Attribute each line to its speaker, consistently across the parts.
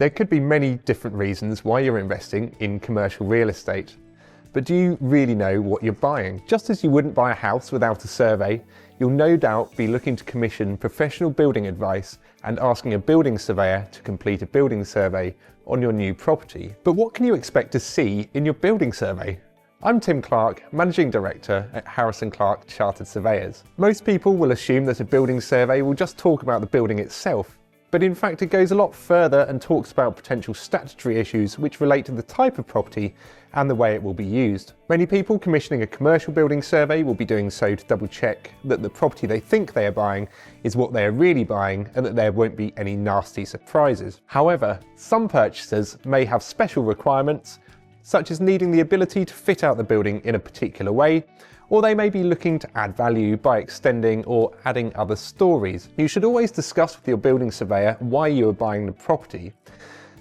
Speaker 1: There could be many different reasons why you're investing in commercial real estate, but do you really know what you're buying? Just as you wouldn't buy a house without a survey, you'll no doubt be looking to commission professional building advice and asking a building surveyor to complete a building survey on your new property. But what can you expect to see in your building survey? I'm Tim Clarke, Managing Director at Harris & Clarke Chartered Surveyors. Most people will assume that a building survey will just talk about the building itself, but in fact it goes a lot further and talks about potential statutory issues which relate to the type of property and the way it will be used. Many people commissioning a commercial building survey will be doing so to double check that the property they think they are buying is what they are really buying and that there won't be any nasty surprises. However, some purchasers may have special requirements, such as needing the ability to fit out the building in a particular way, or they may be looking to add value by extending or adding other stories. You should always discuss with your building surveyor why you are buying the property,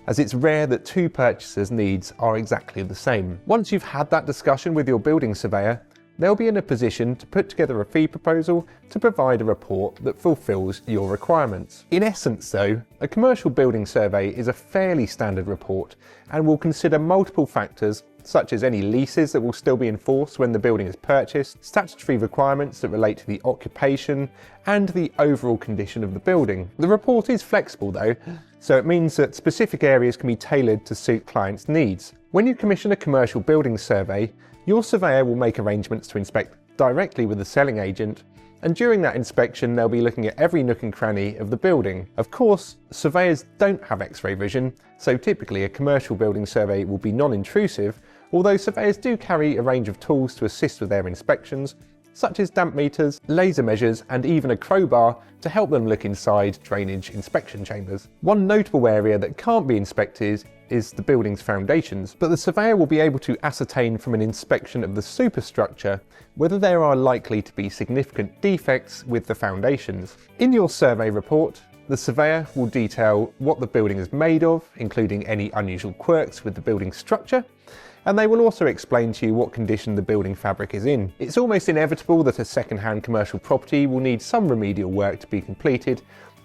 Speaker 1: as it's rare that two purchasers' needs are exactly the same. Once you've had that discussion with your building surveyor, they'll be in a position to put together a fee proposal to provide a report that fulfills your requirements. In essence though, a commercial building survey is a fairly standard report and will consider multiple factors such as any leases that will still be enforced when the building is purchased, statutory requirements that relate to the occupation, and the overall condition of the building. The report is flexible though, so it means that specific areas can be tailored to suit clients' needs. When you commission a commercial building survey, your surveyor will make arrangements to inspect directly with the selling agent, and during that inspection they'll be looking at every nook and cranny of the building. Of course, surveyors don't have X-ray vision, so typically a commercial building survey will be non-intrusive, although surveyors do carry a range of tools to assist with their inspections, such as damp meters, laser measures, and even a crowbar to help them look inside drainage inspection chambers. One notable area that can't be inspected is the building's foundations, but the surveyor will be able to ascertain from an inspection of the superstructure whether there are likely to be significant defects with the foundations. In your survey report, the surveyor will detail what the building is made of, including any unusual quirks with the building structure, and they will also explain to you what condition the building fabric is in. It's almost inevitable that a second-hand commercial property will need some remedial work to be completed,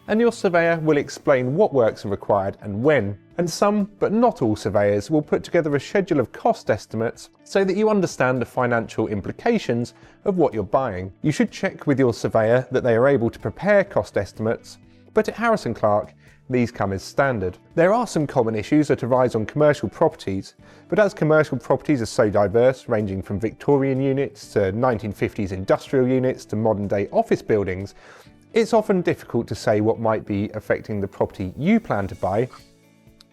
Speaker 1: and your surveyor will explain what works are required and when. And some, but not all surveyors, will put together a schedule of cost estimates so that you understand the financial implications of what you're buying. You should check with your surveyor that they are able to prepare cost estimates, but at Harris & Clarke, these come as standard. There are some common issues that arise on commercial properties, but as commercial properties are so diverse, ranging from Victorian units to 1950s industrial units to modern day office buildings, it's often difficult to say what might be affecting the property you plan to buy,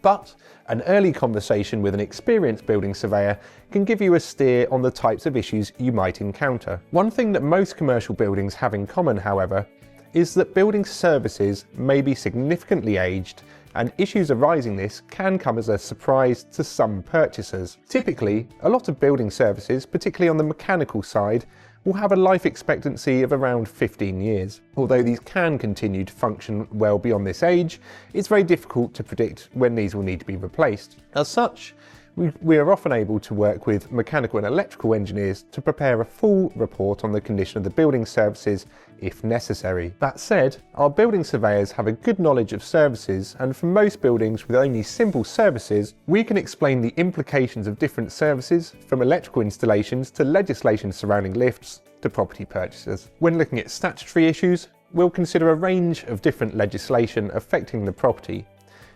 Speaker 1: but an early conversation with an experienced building surveyor can give you a steer on the types of issues you might encounter. One thing that most commercial buildings have in common, however, is that building services may be significantly aged, and issues arising this can come as a surprise to some purchasers. Typically, a lot of building services, particularly on the mechanical side, will have a life expectancy of around 15 years. Although these can continue to function well beyond this age, it's very difficult to predict when these will need to be replaced. As such, we are often able to work with mechanical and electrical engineers to prepare a full report on the condition of the building services if necessary. That said, our building surveyors have a good knowledge of services, and for most buildings with only simple services, we can explain the implications of different services, from electrical installations to legislation surrounding lifts to property purchases. When looking at statutory issues, we'll consider a range of different legislation affecting the property,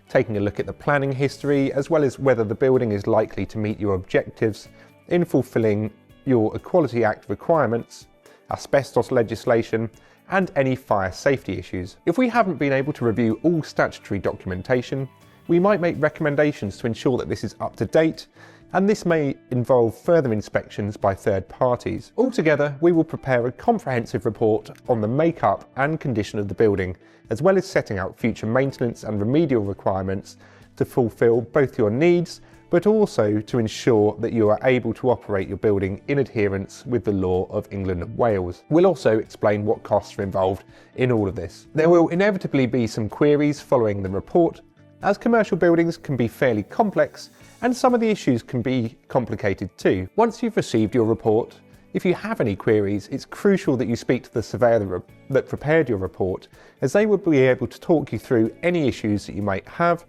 Speaker 1: taking a look at the planning history as well as whether the building is likely to meet your objectives in fulfilling your Equality Act requirements, asbestos legislation, and any fire safety issues. If we haven't been able to review all statutory documentation, we might make recommendations to ensure that this is up to date, and this may involve further inspections by third parties. Altogether, we will prepare a comprehensive report on the makeup and condition of the building, as well as setting out future maintenance and remedial requirements to fulfil both your needs, but also to ensure that you are able to operate your building in adherence with the law of England and Wales. We'll also explain what costs are involved in all of this. There will inevitably be some queries following the report, as commercial buildings can be fairly complex and some of the issues can be complicated too. Once you've received your report, if you have any queries, it's crucial that you speak to the surveyor that prepared your report, as they will be able to talk you through any issues that you might have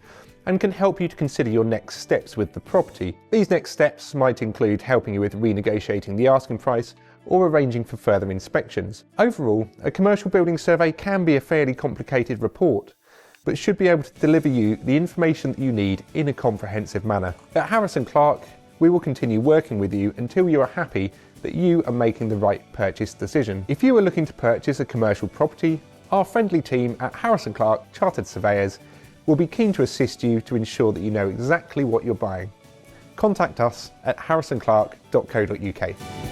Speaker 1: and can help you to consider your next steps with the property. These next steps might include helping you with renegotiating the asking price or arranging for further inspections. Overall, a commercial building survey can be a fairly complicated report, but should be able to deliver you the information that you need in a comprehensive manner. At Harris & Clarke, we will continue working with you until you are happy that you are making the right purchase decision. If you are looking to purchase a commercial property, our friendly team at Harris & Clarke Chartered Surveyors will be keen to assist you to ensure that you know exactly what you're buying. Contact us at harrisandclarke.co.uk.